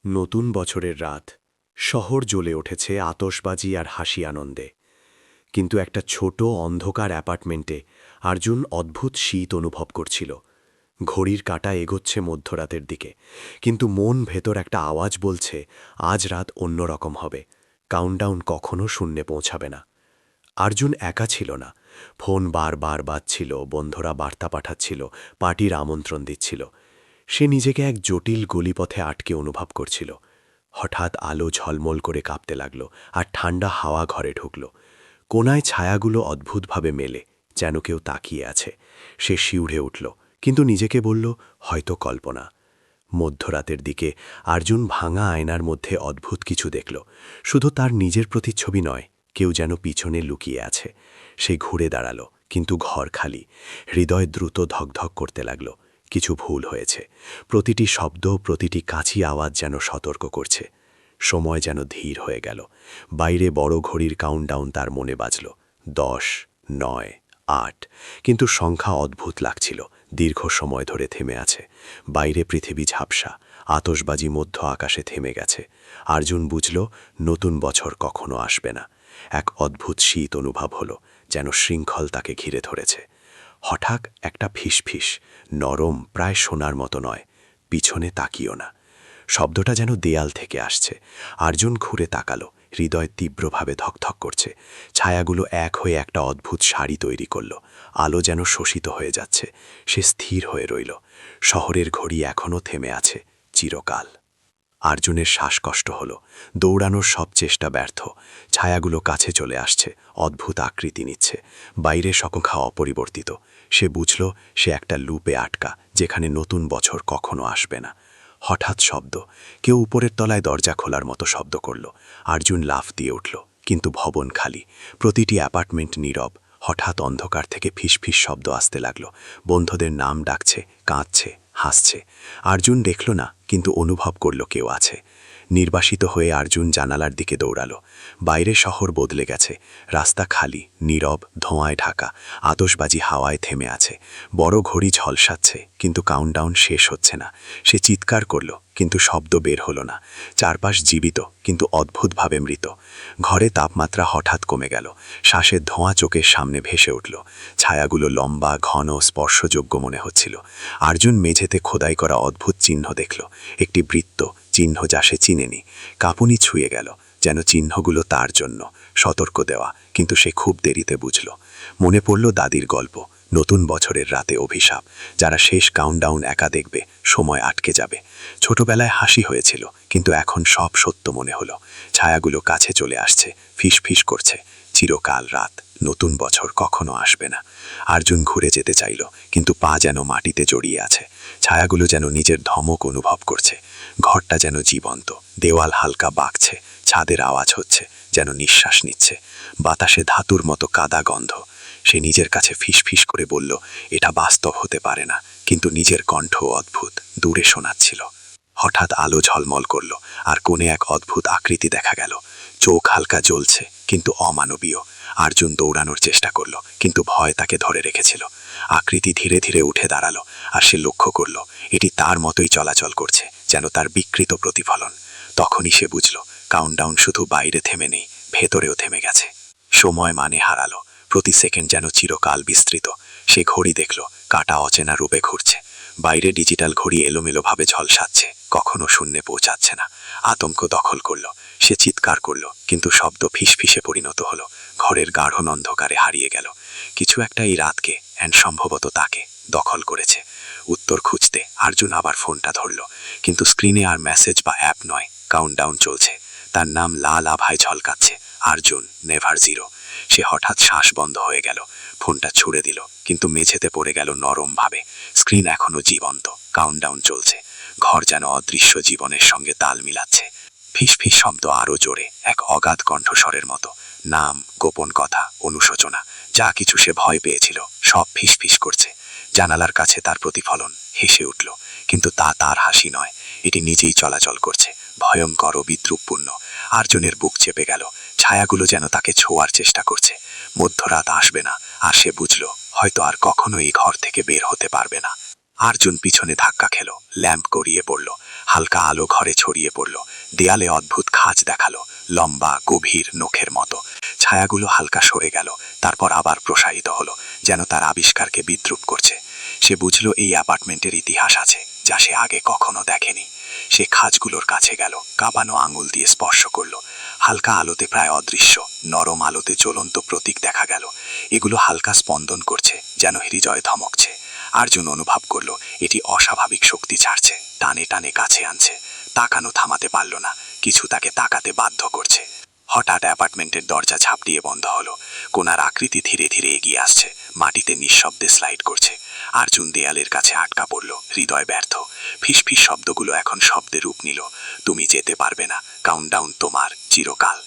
নতুন বছরের রাত শহর জ্বলে উঠেছে আতশবাজি আর হাসি আনন্দে। কিন্তু একটা ছোট অন্ধকার অ্যাপার্টমেন্টে অর্জুন অদ্ভুত শীত অনুভব করছিল। ঘড়ির কাঁটা এগোচ্ছে মধ্যরাতের দিকে, কিন্তু মন ভেতর একটা আওয়াজ বলছে আজ রাত অন্যরকম হবে। কাউন্টডাউন কখনো শূন্যে পৌঁছাবে না। অর্জুন একা ছিল না। ফোন বারবার বাজছিল, বন্ধুরা বার্তা পাঠাচ্ছিল, পার্টির আমন্ত্রণ দিচ্ছিল। সে নিজেকে এক জটিল গলিপথে আটকে অনুভব করছিল। হঠাৎ আলো ঝলমল করে কাঁপতে লাগল, আর ঠান্ডা হাওয়া ঘরে ঢুকল। কোনায় ছায়াগুলো অদ্ভুতভাবে মেলে, যেন কেউ তাকিয়ে আছে। সে শিউরে উঠল, কিন্তু নিজেকে বলল হয়তো কল্পনা। মধ্যরাতের দিকে অর্জুন ভাঙা আয়নার মধ্যে অদ্ভুত কিছু দেখল। শুধু তার নিজের প্রতিচ্ছবি নয়, কেউ যেন পিছনে লুকিয়ে আছে। সে ঘুরে দাঁড়াল, কিন্তু ঘর খালি। হৃদয় দ্রুত ধকধক করতে লাগল। কিছু ভুল হয়েছে। প্রতিটি শব্দ, প্রতিটি কাছি আওয়াজ যেন সতর্ক করছে। সময় যেন ধীর হয়ে গেল। বাইরে বড় ঘড়ির কাউন্টডাউন তার মনে বাজল 10, 9, 8। কিন্তু সংখ্যা অদ্ভুত লাগছিল। দীর্ঘ সময় ধরে থেমে আছে। বাইরে পৃথিবী ঝাপসা, আতশবাজি মধ্য আকাশে থেমে গেছে। অর্জুন বুঝল নতুন বছর কখনো আসবে না। এক অদ্ভুত শীত অনুভব হলো, যেন শৃঙ্খল তাকে ঘিরে ধরেছে। হঠাৎ একটা ফিসফিস, নরম, প্রায় সোনার মতো নয়, পিছনে তাকিও না। শব্দটা যেন দেয়াল থেকে আসছে। অর্জুন ঘুরে তাকালো, হৃদয় তীব্রভাবে ধকধক করছে। ছায়াগুলো এক হয়ে একটা অদ্ভুত শাড়ি তৈরি করল। আলো যেন শোষিত হয়ে যাচ্ছে। সে স্থির হয়ে রইল। শহরের ঘড়ি এখনও থেমে আছে, চিরকাল। অর্জুনের শ্বাসকষ্ট হল। দৌড়ানোর সব চেষ্টা ব্যর্থ। ছায়াগুলো কাছে চলে আসছে, অদ্ভুত আকৃতি নিচ্ছে। বাইরে সংখ্যা অপরিবর্তিত। সে বুঝল সে একটা লুপে আটকা, যেখানে নতুন বছর কখনো আসবে না। হঠাৎ শব্দ, কেউ উপরের তলায় দরজা খোলার মতো শব্দ করল। অর্জুন লাফ দিয়ে উঠল, কিন্তু ভবন খালি। প্রতিটি অ্যাপার্টমেন্ট নীরব। হঠাৎ অন্ধকার থেকে ফিসফিস শব্দ আসতে লাগল। বন্ধুদের নাম ডাকছে, কাঁদছে, হাসছে। অর্জুন দেখল না, কিন্তু অনুভব করল কেউ আছে। নির্বাসিত হয়ে অর্জুন জানালার দিকে দৌড়ালো। বাইরে শহর বদলে গেছে। রাস্তা খালি, নীরব, ধোঁয়ায় ঢাকা। আতশবাজি হাওয়ায় থেমে আছে। বড় ঘড়ি ঝলসাচ্ছে, কিন্তু কাউন্টডাউন শেষ হচ্ছে না। সে চিৎকার করল, কিন্তু শব্দ বের হলো না। চারপাশ জীবিত, কিন্তু অদ্ভুতভাবে মৃত। ঘরে তাপমাত্রা হঠাৎ কমে গেল। শ্বাসের ধোঁয়া চোখের সামনে ভেসে উঠল। ছায়াগুলো লম্বা, ঘন, স্পর্শযোগ্য মনে হচ্ছিল। অর্জুন মেঝেতে খোদাই করা অদ্ভুত চিহ্ন দেখল। একটি বৃত্ত, চিহ্ন যা সে চিনেনি। কাঁপুনি ছুঁয়ে গেল, যেন চিহ্নগুলো তার জন্য সতর্ক দেওয়া। কিন্তু সে খুব দেরিতে বুঝল। মনে পড়ল দাদির গল্প, নতুন বছরের রাতে অভিশাপ। যারা শেষ কাউন্টডাউন একা দেখবে, সময় আটকে যাবে। ছোটবেলায় হাসি হয়েছিল, কিন্তু এখন সব সত্য মনে হলো। ছায়াগুলো কাছে চলে আসছে, ফিসফিস করছে, চিরকাল রাত, নতুন বছর কখনো আসবে না। অর্জুন ঘুরে যেতে চাইল, কিন্তু পা যেন মাটিতে জড়িয়ে আছে। ছায়াগুলো যেন নিজের ধমক অনুভব করছে। ঘরটা যেন জীবন্ত, দেওয়াল হালকা বাঁকছে, ছাদের আওয়াজ হচ্ছে, যেন নিঃশ্বাস নিচ্ছে। বাতাসে ধাতুর মতো কাদা গন্ধ। সে নিজের কাছে ফিসফিস করে বলল, এটা বাস্তব হতে পারে না। কিন্তু নিজের কণ্ঠ অদ্ভুত, দূরে শোনাচ্ছিল। হঠাৎ আলো ঝলমল করল, আর কোণে এক অদ্ভুত আকৃতি দেখা গেল। চোখ হালকা জ্বলছে, কিন্তু অমানবীয়। অর্জুন দৌড়ানোর চেষ্টা করল, কিন্তু ভয় তাকে ধরে রেখেছিল। আকৃতি ধীরে ধীরে উঠে দাঁড়ালো, আর সে লক্ষ্য করল এটি তার মতোই চলাচল করছে, যেন তার বিকৃত প্রতিফলন। তখনই সে বুঝল কাউন্টডাউন শুধু বাইরে থেমে নেই, ভেতরেও থেমে গেছে। সময় মানে হারালো। প্রতি সেকেন্ড যেন চিরকাল বিস্তৃত। সে ঘড়ি দেখল, কাঁটা অচেনা রূপে ঘুরছে। বাইরে ডিজিটাল ঘড়ি এলোমেলোভাবে ঝলসাচ্ছে, কখনো শূন্যে পৌঁছাচ্ছে না। আতঙ্ক দখল করল। সে চিৎকার করল, কিন্তু শব্দ ফিসফিসে পরিণত হলো। ঘরের গাঢ় অন্ধকারে হারিয়ে গেল। কিছু একটা এই রাতকে, সম্ভবত তাকে, দখল করেছে। উত্তর খুঁজতে অর্জুন আবার ফোনটা ধরল, কিন্তু স্ক্রিনে আর মেসেজ বা অ্যাপ নয়, কাউন্টডাউন চলছে। তার নাম লাল আভায় ঝলকাচ্ছে, অর্জুন, নেভার জিরো। সে হঠাৎ শ্বাস বন্ধ হয়ে গেল। ফোনটা ছুড়ে দিল, কিন্তু মেঝেতে পড়ে গেল নরমভাবে। স্ক্রিন এখনো জীবন্ত, কাউন্টডাউন চলছে। ঘর যেন অদৃশ্য জীবনের সঙ্গে তাল মিলাচ্ছে। ফিসফিস শব্দ আরো জোরে, এক অগাধ কণ্ঠস্বরের মতো। নাম, গোপন কথা, অনুশোচনা, যা কিছু সে ভয় পেয়েছিল, সব ফিসফিস করছে। জানালার কাছে তার প্রতিফলন হেসে উঠল, কিন্তু তা তার হাসি নয়। এটি নিজেই চলাচল করছে, ভয়ঙ্কর ও বিদ্রুপপূর্ণ। অর্জুনের বুক চেপে গেল। ছায়াগুলো যেন তাকে ছোঁয়ার চেষ্টা করছে। মধ্যরাত আসবে না, আর সে বুঝল হয়তো আর কখনো এই ঘর থেকে বের হতে পারবে না। অর্জুন পিছনে ধাক্কা খেল, ল্যাম্প গড়িয়ে পড়ল। হালকা আলো ঘরে ছড়িয়ে পড়ল। দেয়ালে অদ্ভুত খাঁজ দেখালো, লম্বা গভীর নখের মতো। ছায়াগুলো হালকা সরে গেল, তারপর আবার প্রসারিত হলো, যেন তার আবিষ্কারকে বিদ্রুপ করছে। সে বুঝল এই অ্যাপার্টমেন্টের ইতিহাস আছে, যা সে আগে কখনো দেখেনি। সে খাঁজগুলোর কাছে গেল, কাঁপানো আঙুল দিয়ে স্পর্শ করল। হালকা আলোতে প্রায় অদৃশ্য, নরম আলোতে জ্বলন্ত প্রতীক দেখা গেল। এগুলো হালকা স্পন্দন করছে, যেন হৃদয় ধমকছে। আর্জুন অনুভব করল এটি অস্বাভাবিক শক্তি ছাড়ছে, টানে টানে কাছে আনছে। তাকানো থামাতে পারল না, কিছু তাকে তাকাতে বাধ্য করছে। হঠাৎ অ্যাপার্টমেন্টের দরজা ঝাঁপ দিয়ে বন্ধ হলো। কোনার আকৃতি ধীরে ধীরে এগিয়ে আসছে, মাটিতে নিঃশব্দে স্লাইড করছে। আর্জুন দেয়ালের কাছে আটকা পড়ল, হৃদয় ব্যর্থ। ফিসফিস শব্দগুলো এখন শব্দে রূপ নিল। তুমি যেতে পারবে না, কাউন্টডাউন তোমার, চিরকাল।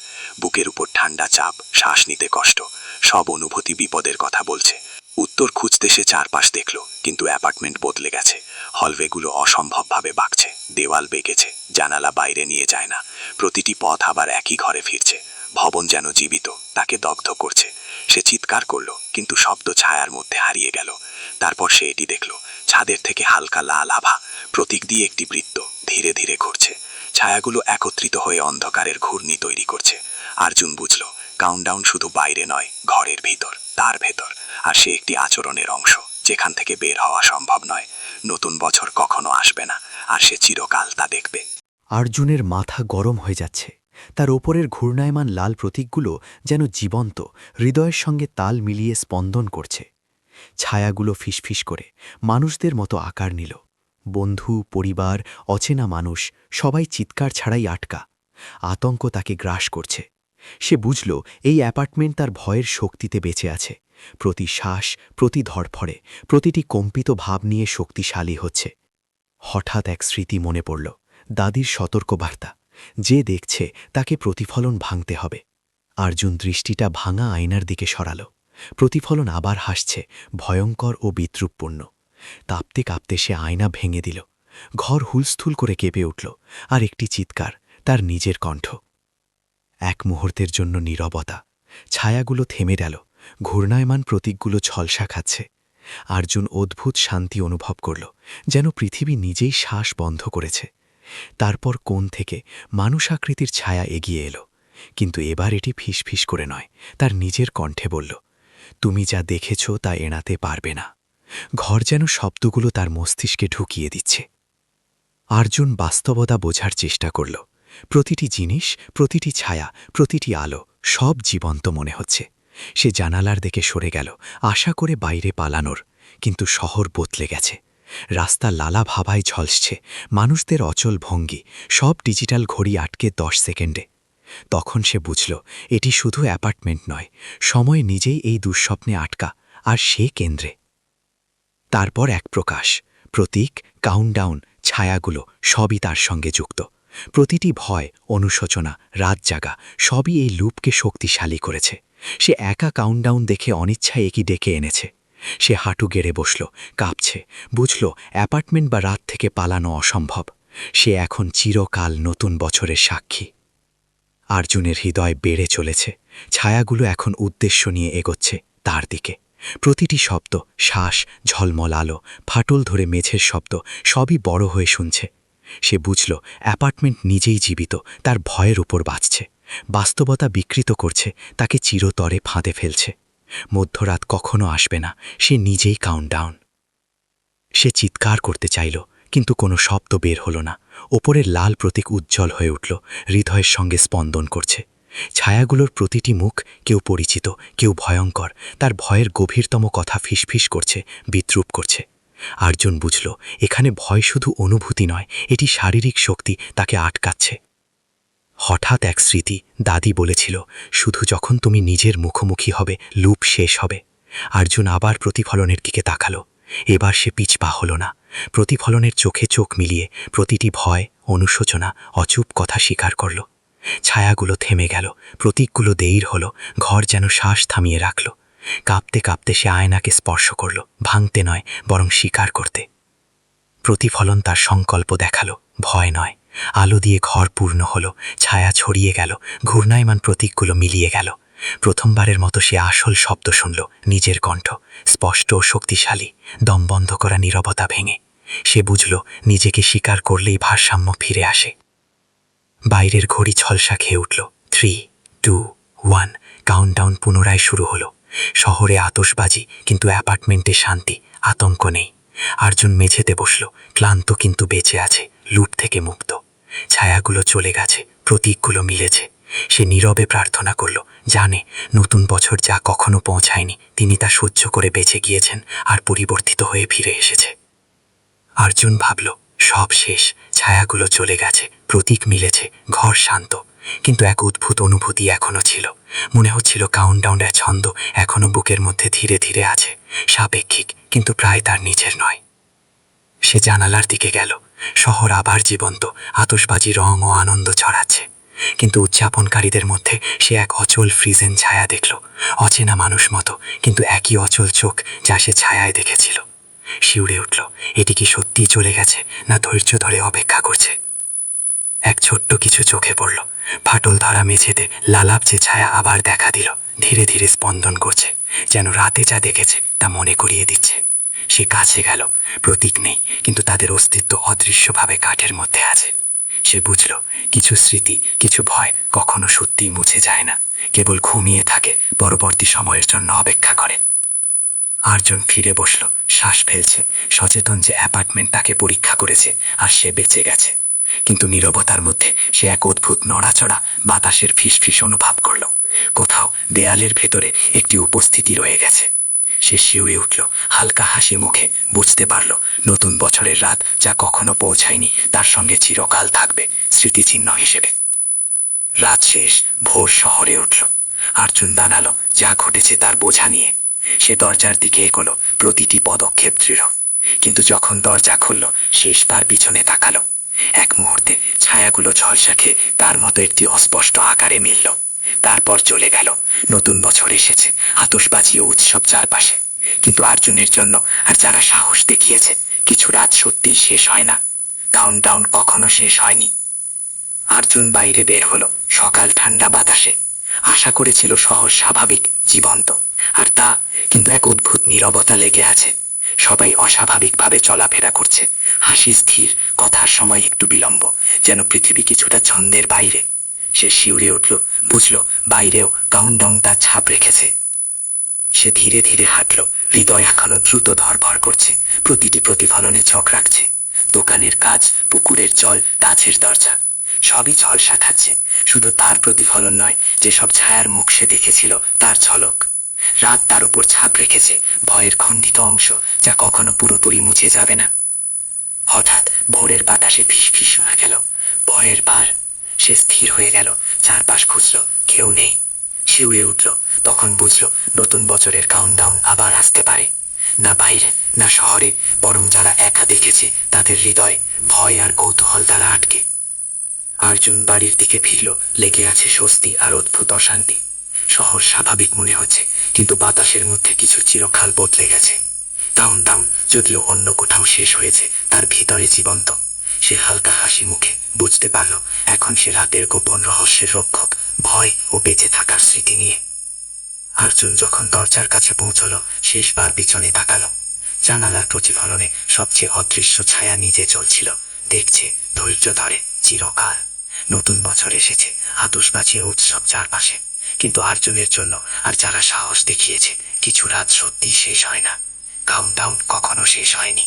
বুকের উপর ঠান্ডা চাপ, শ্বাস নিতে কষ্ট, সব অনুভূতি বিপদের কথা বলছে। উত্তর খুঁজতে সে চারপাশ দেখল, কিন্তু অ্যাপার্টমেন্ট বদলে গেছে। হলওয়েগুলো অসম্ভবভাবে বাঁকছে, দেওয়াল বেঁকেছে, জানালা বাইরে নিয়ে যায় না। প্রতিটি পথ আবার একই ঘরে ফিরছে। ভবন যেন জীবিত, তাকে দগ্ধ করছে। সে চিৎকার করল, কিন্তু শব্দ ছায়ার মধ্যে হারিয়ে গেল। তারপর সে এটি দেখল, ছাদের থেকে হালকা লাল আভা, প্রতীক দিয়ে একটি বৃত্ত ধীরে ধীরে ঘুরছে। ছায়াগুলো একত্রিত হয়ে অন্ধকারের ঘূর্ণি তৈরি করছে। আর্জুন বুঝল কাউন্টডাউন শুধু বাইরে নয়, ঘরের ভিতর, তার ভেতর। আর সে একটি আচরণের অংশ, যেখান থেকে বের হওয়া সম্ভব নয়। নতুন বছর কখনো আসবে না, আর সে চিরকাল তা দেখবে। আর্জুনের মাথা গরম হয়ে যাচ্ছে। তার ওপরের ঘূর্ণায়মান লাল প্রতীকগুলো যেন জীবন্ত, হৃদয়ের সঙ্গে তাল মিলিয়ে স্পন্দন করছে। ছায়াগুলো ফিসফিস করে মানুষদের মতো আকার নিল। বন্ধু, পরিবার, অচেনা মানুষ, সবাই চিৎকার ছাড়াই আটকা। আতঙ্ক তাকে গ্রাস করছে। সে বুঝল এই অ্যাপার্টমেন্ট তার ভয়ের শক্তিতে বেঁচে আছে। প্রতি শ্বাস, প্রতি ধড়ফড়ে, প্রতিটি কম্পিত ভাব নিয়ে শক্তিশালী হচ্ছে। হঠাৎ এক স্মৃতি মনে পড়ল, দাদির সতর্কবার্তা, যে দেখছে তাকে প্রতিফলন ভাঙতে হবে। আর্জুন দৃষ্টিটা ভাঙা আয়নার দিকে সরাল। প্রতিফলন আবার হাসছে, ভয়ঙ্কর ও বিদ্রুপপূর্ণ। কাঁপতে কাঁপতে সে আয়না ভেঙে দিল। ঘর হুলস্থুল করে কেঁপে উঠল, আর একটি চিৎকার, তার নিজের কণ্ঠ। এক মুহূর্তের জন্য নীরবতা। ছায়াগুলো থেমে গেল, ঘূর্ণায়মান প্রতীকগুলো ঝলসা খাচ্ছে। আর্জুন অদ্ভুত শান্তি অনুভব করল, যেন পৃথিবী নিজেই শ্বাস বন্ধ করেছে। তারপর কোণ থেকে মানুষাকৃতির ছায়া এগিয়ে এলো, কিন্তু এবার এটি ফিসফিস করে নয়, তার নিজের কণ্ঠে বলল, তুমি যা দেখেছ তা এড়াতে পারবে না। ঘর যেন শব্দগুলো তার মস্তিষ্কে ঢুকিয়ে দিচ্ছে। আর্জুন বাস্তবতা বোঝার চেষ্টা করল। প্রতিটি জিনিস, প্রতিটি ছায়া, প্রতিটি আলো, সব জীবন্ত মনে হচ্ছে। সে জানালার দিকে সরে গেল, আশা করে বাইরে পালানোর, কিন্তু শহর বদলে গেছে। রাস্তা লালা ভাবায় ঝলসছে, মানুষদের অচল ভঙ্গি, সব ডিজিটাল ঘড়ি আটকে 10 সেকেন্ডে। তখন সে বুঝল এটি শুধু অ্যাপার্টমেন্ট নয়, সময় নিজেই এই দুঃস্বপ্নে আটকা, আর সে কেন্দ্রে। তারপর এক প্রকাশ, প্রতীক, কাউন্টডাউন, ছায়াগুলো সবই তার সঙ্গে যুক্ত। প্রতিটি ভয়, অনুশোচনা, রাত জাগা, সবই এই লুপকে শক্তিশালী করেছে। সে একা কাউন্টডাউন দেখে অনিচ্ছায় একই ডেকে এনেছে। সে হাঁটু গেড়ে বসল, কাঁপছে, বুঝল অ্যাপার্টমেন্ট বা রাত থেকে পালানো অসম্ভব। সে এখন চিরকাল নতুন বছরের সাক্ষী। আর্জুনের হৃদয় বেড়ে চলেছে। ছায়াগুলো এখন উদ্দেশ্য নিয়ে এগোচ্ছে তার দিকে। প্রতিটি শব্দ, শ্বাস, ঝলমল আলো, ফাটল ধরে মেঝের শব্দ, সবই বড় হয়ে শুনছে। সে বুঝল অ্যাপার্টমেন্ট নিজেই জীবিত, তার ভয়ের উপর বাঁচছে। বাস্তবতা বিকৃত করছে, তাকে চিরতরে ফাঁদে ফেলছে। মধ্যরাত কখনো আসবে না, সে নিজেই কাউন্টডাউন। সে চিৎকার করতে চাইল, কিন্তু কোনো শব্দ বের হল না। ওপরের লাল প্রতীক উজ্জ্বল হয়ে উঠল, হৃদয়ের সঙ্গে স্পন্দন করছে। ছায়াগুলোর প্রতিটি মুখ, কেউ পরিচিত, কেউ ভয়ঙ্কর, তার ভয়ের গভীরতম কথা ফিসফিস করছে, বিদ্রুপ করছে। আর্জুন বুঝল এখানে ভয় শুধু অনুভূতি নয়, এটি শারীরিক শক্তি তাকে আটকাচ্ছে। হঠাৎ এক স্মৃতি, দাদি বলেছিল, শুধু যখন তুমি নিজের মুখোমুখি হবে লুপ শেষ হবে। আর্জুন আবার প্রতিফলনের দিকে তাকালো। এবার সে পিছপা হল না। প্রতিফলনের চোখে চোখ মিলিয়ে প্রতিটি ভয়, অনুশোচনা, অচুপ কথা স্বীকার করল। ছায়াগুলো থেমে গেল, প্রতীকগুলো দেইর হল, ঘর যেন শ্বাস থামিয়ে রাখল। কাঁপতে কাঁপতে সে আয়নাকে স্পর্শ করল, ভাঙতে নয় বরং স্বীকার করতে। প্রতিফলন তার সংকল্প দেখালো, ভয় নয়। আলো দিয়ে ঘর পূর্ণ হল, ছায়া ছড়িয়ে গেল, ঘূর্ণায়মান প্রতীকগুলো মিলিয়ে গেল। প্রথমবারের মতো সে আসল শব্দ শুনল, নিজের কণ্ঠ, স্পষ্ট ও শক্তিশালী, দম বন্ধ করা নীরবতা ভেঙে। সে বুঝল নিজেকে স্বীকার করলেই ভারসাম্য ফিরে আসে। বাইরের ঘড়ি ছলসা খেয়ে উঠল। 3, 2, 1 কাউন্টডাউন পুনরায় শুরু হলো। শহরে আতশবাজি, কিন্তু অ্যাপার্টমেন্টে শান্তি, আতঙ্ক নেই। আর্জুন মেঝেতে বসল, ক্লান্ত কিন্তু বেঁচে আছে, লুপ থেকে মুক্ত। ছায়াগুলো চলে গেছে, প্রতীকগুলো মিলেছে। সে নীরবে প্রার্থনা করল, জানে নতুন বছর যা কখনো পৌঁছায়নি, তিনি তা সহ্য করে বেঁচে গিয়েছেন আর পরিবর্তিত হয়ে ফিরে এসেছে। আর্জুন ভাবল, সব শেষ, ছায়াগুলো চলে গেছে, প্রতীক মিলেছে, ঘর শান্ত। কিন্তু এক অদ্ভুত অনুভূতি এখনো ছিল। মনে হচ্ছিল কাউন্টডাউনের ছন্দ এখনো বুকের মধ্যে ধীরে ধীরে আছে, সাপেক্ষিক কিন্তু প্রায় তার নিজের নয়। সে জানালার দিকে গেল। শহর আবার জীবন্ত, আতশবাজি রং ও আনন্দ ছড়াচ্ছে। কিন্তু উদযাপনকারীদের মধ্যে সে এক অচল ফ্রিজেন ছায়া দেখল, অচেনা মানুষ মতো, কিন্তু একই অচল চোখ যা সে ছায়ায় দেখেছিল। শিউরে উঠল, এটি কি সত্যিই চলে গেছে, না ধৈর্য ধরে অপেক্ষা করছে? এক ছোট্ট কিছু চোখে পড়ল, ফাটল ধরা মেঝেতে লালাপচে ছায়া আবার দেখা দিল, ধীরে ধীরে স্পন্দন করছে, যেন রাতে যা দেখেছে তা মনে করিয়ে দিচ্ছে। সে কাছে গেল, প্রতীক নেই, কিন্তু তাদের অস্তিত্ব অদৃশ্যভাবে কাঠের মধ্যে আছে। সে বুঝল, কিছু স্মৃতি, কিছু ভয় কখনো সত্যিই মুছে যায় না, কেবল ঘুমিয়ে থাকে, পরবর্তী সময়ের জন্য অপেক্ষা করে। আর্জুন ফিরে বসল, শ্বাস ফেলছে, সচেতন যে অ্যাপার্টমেন্ট তাকে পরীক্ষা করেছে আর সে বেঁচে গেছে। কিন্তু নীরবতার মধ্যে সে এক অদ্ভুত নড়াচড়া, বাতাসের ফিসফিস অনুভব করল। কোথাও দেয়ালের ভেতরে একটি উপস্থিতি রয়ে গেছে। সে শিউরে উঠল, হালকা হাসি মুখে, বুঝতে পারল নতুন বছরের রাত যা কখনো পৌঁছায়নি তার সঙ্গে চিরকাল থাকবে, স্মৃতিচিহ্ন হিসেবে। রাত শেষ, ভোর শহরে উঠল। আর্জুন দাঁড়ালো, যা ঘটেছে তার বোঝা নিয়ে। সে দরজার দিকে এগোলো, প্রতিটি পদক্ষেপ দৃঢ়। কিন্তু যখন দরজা খুলল, শেষবার পিছনে তাকালো। এক মুহূর্তে ছায়াগুলো ঝলসা খেয়ে তার মতো একটি অস্পষ্ট আকারে মিলল। তারপর চলে গেল। নতুন বছর এসেছে, আতশবাজি ও উৎসব চারপাশে। কিন্তু আর্জুনের জন্য আর যারা সাহস দেখিয়েছে, কিছু রাত সত্যিই শেষ হয় না। কাউন্টডাউন কখনো শেষ হয়নি। আর্জুন বাইরে বের হলো, সকাল ঠান্ডা বাতাসে। আশা করেছিল শহর স্বাভাবিক, জীবন্ত, আর তা কিন্তু এক অদ্ভুত নীরবতা লেগে আছে। সবাই অস্বাভাবিকভাবে চলাফেরা করছে, হাসি স্থির, কথার সময় একটু বিলম্ব, যেন পৃথিবী কিছুটা ছন্দের বাইরে। সে শিউরে উঠল, বুঝল বাইরেও কাউন্টডাউন তার ছাপ রেখেছে। সে ধীরে ধীরে হাঁটল, হৃদয় এখনো দ্রুত ধরভর করছে, প্রতিটি প্রতিফলনে চোখ রাখছে। দোকানের কাজ, পুকুরের জল, গাছের দরজা, সবই ঝলসা খাচ্ছে। শুধু তার প্রতিফলন নয়, যেসব ছায়ার মুখ সে দেখেছিল তার ঝলক। রাত তার উপর ছাপ রেখেছে, ভয়ের খণ্ডিত অংশ যা কখনো পুরোপুরি মুছে যাবে না। হঠাৎ ভোরের বাতাসে ফিসফিস হয়ে গেল, ভয়ের বার। সে স্থির হয়ে গেল, চারপাশ খুঁজল, কেউ নেই। শিউরে উঠল, তখন বুঝল নতুন বছরের কাউন্টডাউন আবার আসতে পারে। না বাইরে, না শহরে, বরং যারা একা দেখেছে তাদের হৃদয় ভয় আর কৌতূহল দ্বারা আটকে। আর্জুন বাড়ির দিকে ফিরল, লেগে আছে স্বস্তি আর অদ্ভুত অশান্তি। শহর স্বাভাবিক মনে হচ্ছে, কিন্তু বাতাসের মধ্যে কিছু চিরকাল বদলে গেছে। কাউন্টডাউন যদিও অন্য কোথাও শেষ হয়েছে, তার ভিতরে জীবন্ত। সে হালকা হাসি মুখে, বুঝতে পারল এখন সে রাতের গোপন রহস্যের রক্ষক, ভয় ও বেঁচে থাকার স্মৃতি নিয়ে। আর্জুন যখন দরজার কাছে পৌঁছল, শেষবার পিছনে তাকালো। জানালার প্রতিফলনে সবচেয়ে অদৃশ্য ছায়া নিজে চলছিল, দেখছে, ধৈর্য ধরে, চিরকাল। নতুন বছর এসেছে, আতশবাজি ও উৎসব চারপাশে। কিন্তু আর্জুনের জন্য আর যারা সাহস দেখিয়েছে, কিছু রাত সত্যিই শেষ হয় না। কাউন্টডাউন কখনো শেষ হয়নি।